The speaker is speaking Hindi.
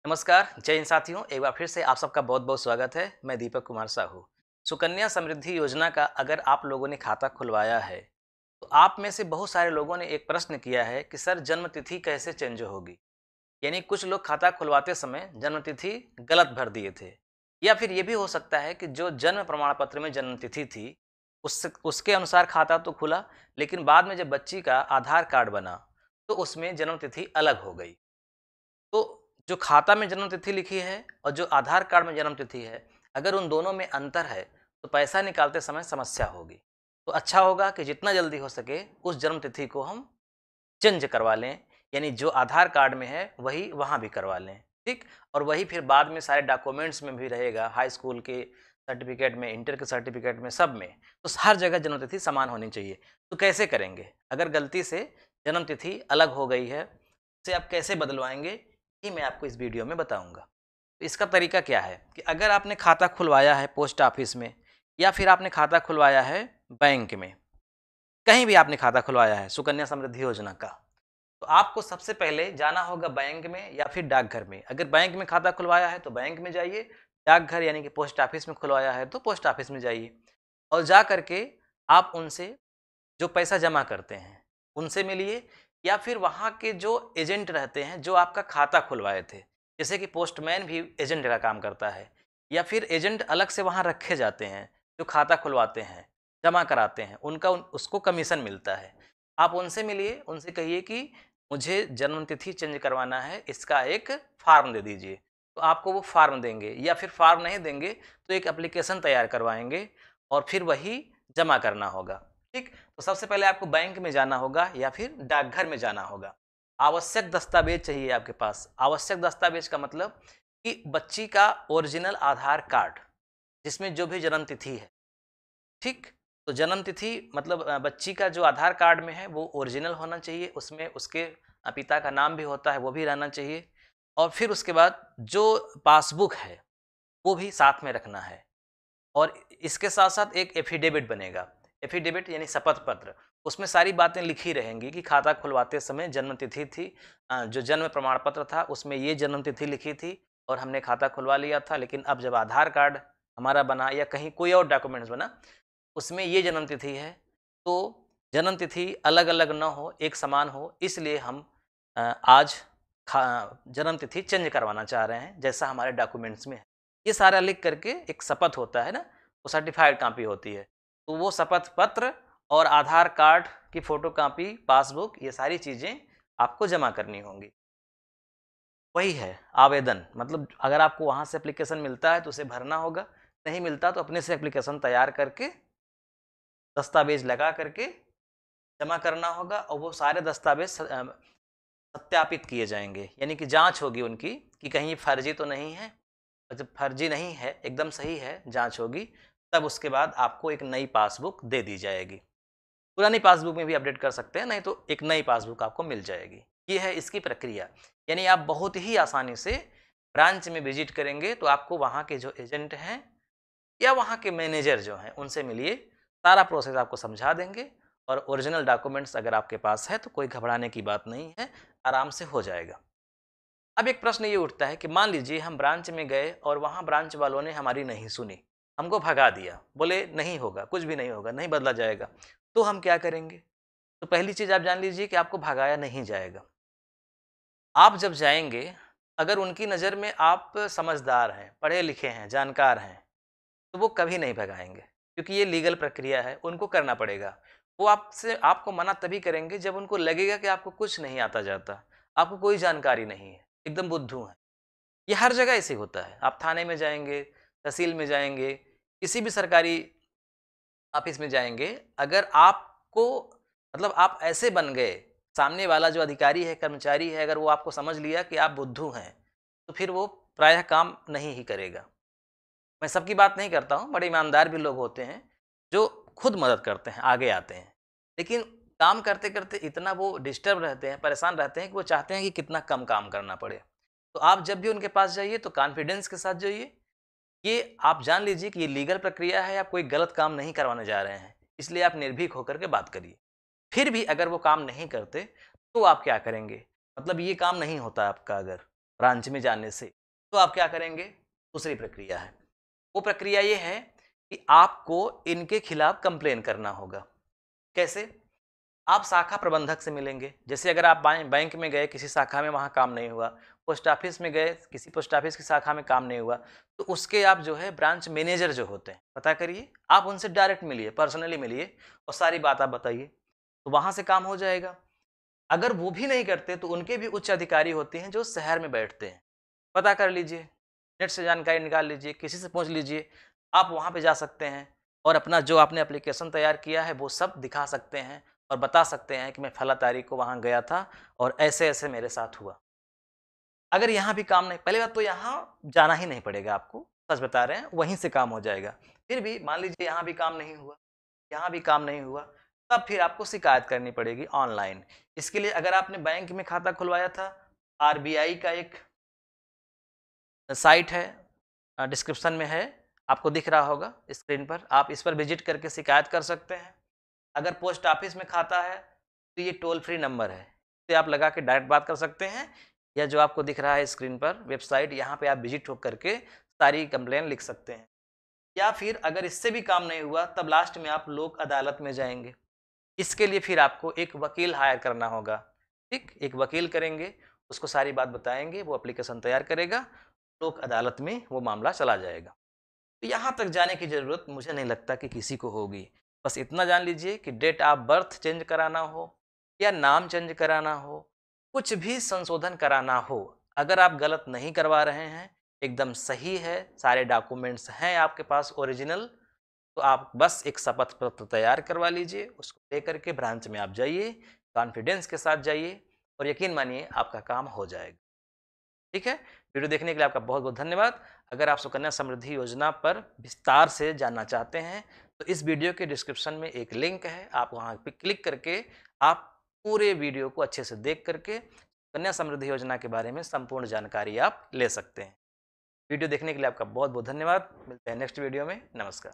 नमस्कार, जय हिंद साथियों। एक बार फिर से आप सबका बहुत-बहुत स्वागत है। मैं दीपक कुमार साहू। सुकन्या समृद्धि योजना का अगर आप लोगों ने खाता खुलवाया है, तो आप में से बहुत सारे लोगों ने एक प्रश्न किया है कि सर जन्म तिथि कैसे चेंज होगी? यानी कुछ लोग खाता खुलवाते समय जन्म तिथि गलत भर दिए थे। या फिर ये भी हो सकता है कि जो जन्म प्रमाण पत्र में जन्म तिथि थी, उसके अनुसार खाता तो खुला, लेकिन बाद में जब बच्ची का आधार कार्ड बना, तो उसमें जन्म तिथि अलग हो गई। तो जो खाता में जन्म तिथि लिखी है और जो आधार कार्ड में जन्म तिथि है, अगर उन दोनों में अंतर है, तो पैसा निकालते समय समस्या होगी। तो अच्छा होगा कि जितना जल्दी हो सके उस जन्म तिथि को हम चेंज करवा लें, यानी जो आधार कार्ड में है वही वहाँ भी करवा लें, ठीक? और वही फिर बाद में सारे डॉक्यूमेंट्स में भी रहेगा, हाई स्कूल के सर्टिफिकेट में, इंटर के सर्टिफिकेट में, सब में। तो हर जगह जन्म तिथि समान होनी चाहिए। तो कैसे करेंगे? अगर गलती से जन्म तिथि अलग हो गई है, उसे आप कैसे बदलवाएँगे, ये मैं आपको इस वीडियो में बताऊँगा। तो इसका तरीका क्या है कि अगर आपने खाता खुलवाया है पोस्ट ऑफिस में या फिर आपने खाता खुलवाया है बैंक में, कहीं भी आपने खाता खुलवाया है सुकन्या समृद्धि योजना का, तो आपको सबसे पहले जाना होगा बैंक में या फिर डाकघर में। अगर बैंक में खाता खुलवाया है तो बैंक में जाइए, डाकघर यानी कि पोस्ट ऑफिस में खुलवाया है तो पोस्ट ऑफिस में जाइए और जा करके आप उनसे जो पैसा जमा करते हैं, उनसे मिलिए या फिर वहाँ के जो एजेंट रहते हैं, जो आपका खाता खुलवाए थे। जैसे कि पोस्टमैन भी एजेंट का काम करता है या फिर एजेंट अलग से वहाँ रखे जाते हैं, जो खाता खुलवाते हैं, जमा कराते हैं, उनका उसको कमीशन मिलता है। आप उनसे मिलिए, उनसे कहिए कि मुझे जन्म तिथि चेंज करवाना है, इसका एक फ़ॉर्म दे दीजिए। तो आपको वो फ़ॉर्म देंगे या फिर फ़ॉर्म नहीं देंगे, तो एक एप्लीकेशन तैयार करवाएँगे और फिर वही जमा करना होगा। ठीक? तो सबसे पहले आपको बैंक में जाना होगा या फिर डाकघर में जाना होगा। आवश्यक दस्तावेज चाहिए आपके पास। आवश्यक दस्तावेज का मतलब कि बच्ची का ओरिजिनल आधार कार्ड, जिसमें जो भी जन्म तिथि है, ठीक? तो जन्म तिथि मतलब बच्ची का जो आधार कार्ड में है वो ओरिजिनल होना चाहिए, उसमें उसके पिता का नाम भी होता है, वो भी रहना चाहिए और फिर उसके बाद जो पासबुक है, वो भी साथ में रखना है। और इसके साथ-साथ एक एफ़िडेविट बनेगा। एफ़िडेविट यानी शपथ पत्र। उसमें सारी बातें लिखी रहेंगी कि खाता खुलवाते समय जन्म तिथि थी, जो जन्म प्रमाण पत्र था उसमें ये जन्म तिथि लिखी थी और हमने खाता खुलवा लिया था, लेकिन अब जब आधार कार्ड हमारा बना या कहीं कोई और डॉक्यूमेंट्स बना, उसमें ये जन्म तिथि है। तो जन्म तिथि अलग-अलग ना हो, एक समान हो, इसलिए हम आज जन्म तिथि चेंज करवाना चाह रहे हैं, जैसा हमारे डॉक्यूमेंट्स में है। ये सारा लिख करके एक शपथ होता है ना, वो सर्टिफ़ाइड कॉपी होती है। तो वो शपथ पत्र और आधार कार्ड की फ़ोटोकॉपी, पासबुक, ये सारी चीज़ें आपको जमा करनी होंगी। वही है आवेदन, मतलब अगर आपको वहाँ से एप्लीकेशन मिलता है तो उसे भरना होगा, नहीं मिलता तो अपने से एप्लीकेशन तैयार करके, दस्तावेज़ लगा करके जमा करना होगा और वो सारे दस्तावेज़ सत्यापित किए जाएँगे। यानी कि जाँच होगी उनकी कि कहीं फर्जी तो नहीं है, और जब फर्जी नहीं है, एकदम सही है, जाँच होगी, तब उसके बाद आपको एक नई पासबुक दे दी जाएगी। पुरानी पासबुक में भी अपडेट कर सकते हैं, नहीं तो एक नई पासबुक आपको मिल जाएगी। ये है इसकी प्रक्रिया। यानी आप बहुत ही आसानी से ब्रांच में विज़िट करेंगे तो आपको वहाँ के जो एजेंट हैं या वहाँ के मैनेजर जो हैं उनसे मिलिए, सारा प्रोसेस आपको समझा देंगे और ओरिजिनल डॉक्यूमेंट्स अगर आपके पास है तो कोई घबराने की बात नहीं है, आराम से हो जाएगा। अब एक प्रश्न ये उठता है कि मान लीजिए हम ब्रांच में गए और वहाँ ब्रांच वालों ने हमारी नहीं सुनी, हमको भगा दिया, बोले नहीं होगा, कुछ भी नहीं होगा, नहीं बदला जाएगा, तो हम क्या करेंगे? तो पहली चीज़ आप जान लीजिए कि आपको भगाया नहीं जाएगा। आप जब जाएँगे, अगर उनकी नज़र में आप समझदार हैं, पढ़े-लिखे हैं, जानकार हैं, तो वो कभी नहीं भगाएँगे, क्योंकि ये लीगल प्रक्रिया है, उनको करना पड़ेगा। वो आपसे आपको मना तभी करेंगे जब उनको लगेगा कि आपको कुछ नहीं आता-जाता, आपको कोई जानकारी नहीं है, एकदम बुद्धू हैं। ये हर जगह ऐसे होता है। आप थाने में जाएँगे, तहसील में जाएँगे, किसी भी सरकारी ऑफ़िस में जाएँगे, अगर आपको मतलब आप ऐसे बन गए, सामने वाला जो अधिकारी है, कर्मचारी है, अगर वो आपको समझ लिया कि आप बुद्धू हैं, तो फिर वो प्रायः काम नहीं ही करेगा। मैं सबकी बात नहीं करता हूँ, बड़े ईमानदार भी लोग होते हैं, जो खुद मदद करते हैं, आगे आते हैं। लेकिन काम करते-करते इतना वो डिस्टर्ब रहते हैं, परेशान रहते हैं कि वो चाहते हैं कि कितना कम काम करना पड़े। तो आप जब भी उनके पास जाइए तो कॉन्फिडेंस के साथ जाइए, ये आप जान लीजिए कि ये लीगल प्रक्रिया है, आप कोई गलत काम नहीं करवाने जा रहे हैं, इसलिए आप निर्भीक होकर के बात करिए। फिर भी अगर वो काम नहीं करते, तो आप क्या करेंगे? मतलब ये काम नहीं होता आपका अगर, ब्रांच में जाने से, तो आप क्या करेंगे? दूसरी प्रक्रिया है। वो प्रक्रिया ये है कि आपको इनके खिलाफ कंप्लेन करना होगा। कैसे? आप शाखा प्रबंधक से मिलेंगे। जैसे अगर आप बैंक में गए, किसी शाखा में वहाँ काम नहीं हुआ, पोस्ट ऑफिस में गए, किसी पोस्ट ऑफिस की शाखा में काम नहीं हुआ, तो उसके आप जो है ब्रांच मैनेजर जो होते हैं, पता करिए, आप उनसे डायरेक्ट मिलिए, पर्सनली मिलिए और सारी बात आप बताइए, तो वहाँ से काम हो जाएगा। अगर वो भी नहीं करते तो उनके भी उच्च अधिकारी होते हैं जो शहर में बैठते हैं, पता कर लीजिए, नेट से जानकारी निकाल लीजिए, किसी से पूछ लीजिए, आप वहाँ पे जा सकते हैं और अपना जो आपने एप्लीकेशन तैयार किया है वो सब दिखा सकते हैं और बता सकते हैं कि मैं फला तारीख को वहाँ गया था और ऐसे-ऐसे मेरे साथ हुआ। अगर यहाँ भी काम नहीं, पहली बात तो यहाँ जाना ही नहीं पड़ेगा आपको, सच बता रहे हैं, वहीं से काम हो जाएगा। फिर भी मान लीजिए यहाँ भी काम नहीं हुआ, यहाँ भी काम नहीं हुआ, तब फिर आपको शिकायत करनी पड़ेगी ऑनलाइन। इसके लिए अगर आपने बैंक में खाता खुलवाया था, आरबीआई का एक साइट है, डिस्क्रिप्शन में है, आपको दिख रहा होगा स्क्रीन पर, आप इस पर विजिट करके शिकायत कर सकते हैं। अगर पोस्ट ऑफिस में खाता है, तो ये टोल फ्री नंबर है, इससे आप लगा के डायरेक्ट बात कर सकते हैं, या जो आपको दिख रहा है स्क्रीन पर वेबसाइट, यहाँ पे आप विजिट हो करके सारी कंप्लेन लिख सकते हैं। या फिर अगर इससे भी काम नहीं हुआ, तब लास्ट में आप लोक अदालत में जाएँगे। इसके लिए फिर आपको एक वकील हायर करना होगा, ठीक? एक वकील करेंगे, उसको सारी बात बताएँगे, वो एप्लीकेशन तैयार करेगा, लोक अदालत में वो मामला चला जाएगा। तो यहाँ तक जाने की ज़रूरत मुझे नहीं लगता कि किसी को होगी। बस इतना जान लीजिए कि डेट ऑफ बर्थ चेंज कराना हो या नाम चेंज कराना हो, कुछ भी संशोधन कराना हो, अगर आप गलत नहीं करवा रहे हैं, एकदम सही है, सारे डॉक्यूमेंट्स हैं आपके पास ओरिजिनल, तो आप बस एक शपथ पत्र तैयार करवा लीजिए, उसको लेकर के ब्रांच में आप जाइए, कॉन्फिडेंस के साथ जाइए और यकीन मानिए आपका काम हो जाएगा। ठीक है? वीडियो देखने के लिए आपका बहुत-बहुत धन्यवाद। अगर आप सुकन्या समृद्धि योजना पर विस्तार से जानना चाहते हैं, तो इस वीडियो के डिस्क्रिप्शन में एक लिंक है, आप वहाँ पे क्लिक करके आप पूरे वीडियो को अच्छे से देख करके सुकन्या समृद्धि योजना के बारे में संपूर्ण जानकारी आप ले सकते हैं। वीडियो देखने के लिए आपका बहुत-बहुत धन्यवाद। मिलते हैं नेक्स्ट वीडियो में। नमस्कार।